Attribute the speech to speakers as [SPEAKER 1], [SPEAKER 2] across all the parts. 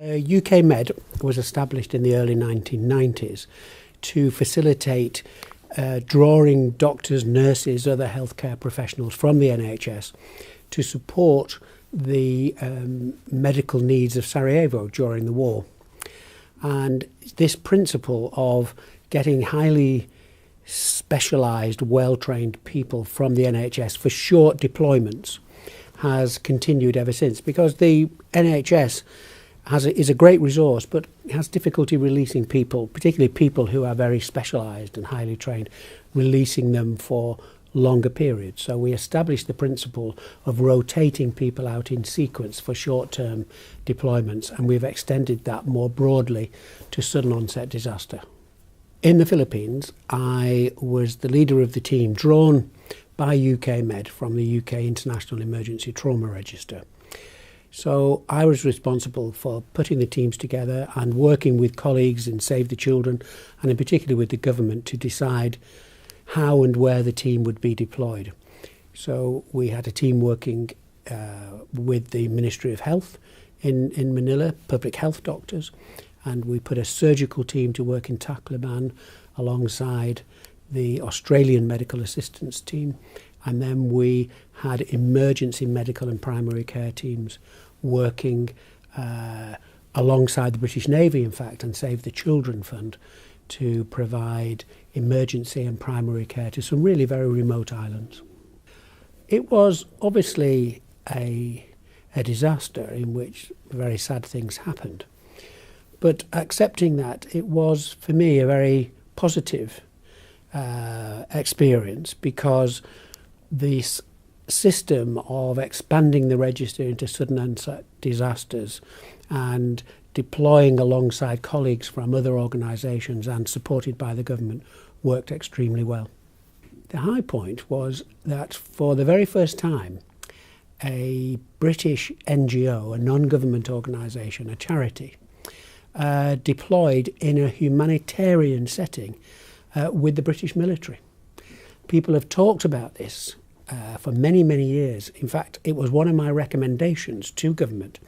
[SPEAKER 1] UK Med was established in the early 1990s to facilitate drawing doctors, nurses, other healthcare professionals from the NHS to support the medical needs of Sarajevo during the war. And this principle of getting highly specialised, well-trained people from the NHS for short deployments has continued ever since, because the NHS is a great resource but has difficulty releasing people, particularly people who are very specialised and highly trained, releasing them for longer periods. So we established the principle of rotating people out in sequence for short-term deployments, and we've extended that more broadly to sudden onset disaster. In the Philippines, I was the leader of the team drawn by UK Med from the UK International Emergency Trauma Register. So I was responsible for putting the teams together and working with colleagues in Save the Children, and in particular with the government, to decide how and where the team would be deployed. So we had a team working with the Ministry of Health in Manila, public health doctors, and we put a surgical team to work in Tacloban alongside the Australian medical assistance team, and then we had emergency medical and primary care teams working alongside the British Navy, in fact, and Save the Children Fund to provide emergency and primary care to some really very remote islands. It was obviously a disaster in which very sad things happened, but accepting that, it was for me a very positive experience, because this system of expanding the register into sudden onset disasters and deploying alongside colleagues from other organisations and supported by the government worked extremely well. The high point was that for the very first time, a British NGO, a non-government organisation, a charity, deployed in a humanitarian setting with the British military. People have talked about this for many, many years. In fact, it was one of my recommendations to government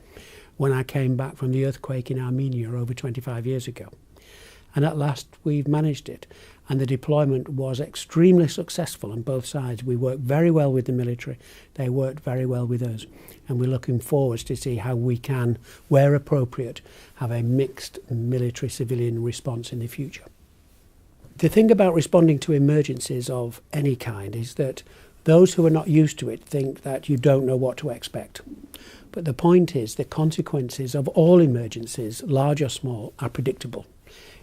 [SPEAKER 1] when I came back from the earthquake in Armenia over 25 years ago. And at last we've managed it. And the deployment was extremely successful on both sides. We worked very well with the military. They worked very well with us. And we're looking forward to see how we can, where appropriate, have a mixed military-civilian response in the future. The thing about responding to emergencies of any kind is that those who are not used to it think that you don't know what to expect. But the point is, the consequences of all emergencies, large or small, are predictable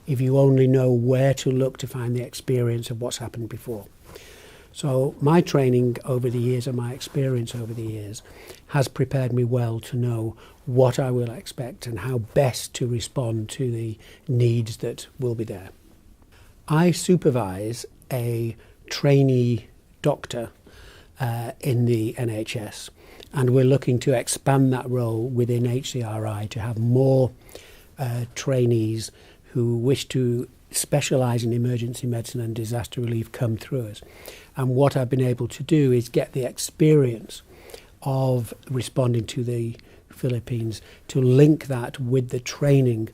[SPEAKER 1] if you only know where to look to find the experience of what's happened before. So my training over the years and my experience over the years has prepared me well to know what I will expect and how best to respond to the needs that will be there. I supervise a trainee doctor in the NHS, and we're looking to expand that role within HCRI to have more trainees who wish to specialise in emergency medicine and disaster relief come through us. And what I've been able to do is get the experience of responding to the Philippines, to link that with the training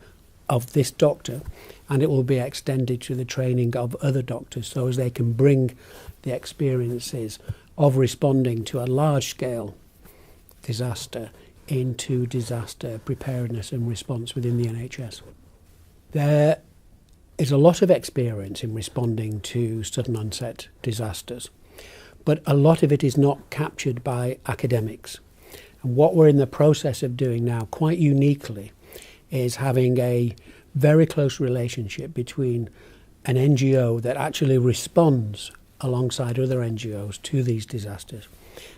[SPEAKER 1] of this doctor, and it will be extended to the training of other doctors so as they can bring the experiences of responding to a large-scale disaster into disaster preparedness and response within the NHS. There is a lot of experience in responding to sudden onset disasters, but a lot of it is not captured by academics. And what we're in the process of doing now, quite uniquely, is having a very close relationship between an NGO that actually responds alongside other NGOs to these disasters,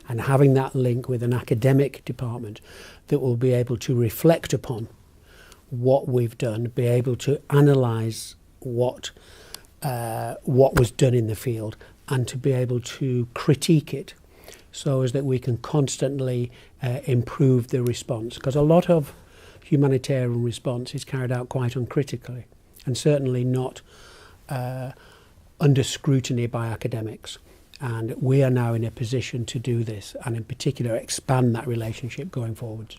[SPEAKER 1] and having that link with an academic department that will be able to reflect upon what we've done, be able to analyse what was done in the field, and to be able to critique it so as that we can constantly improve the response. Because a lot of humanitarian response is carried out quite uncritically, and certainly not under scrutiny by academics. And we are now in a position to do this, and in particular expand that relationship going forwards.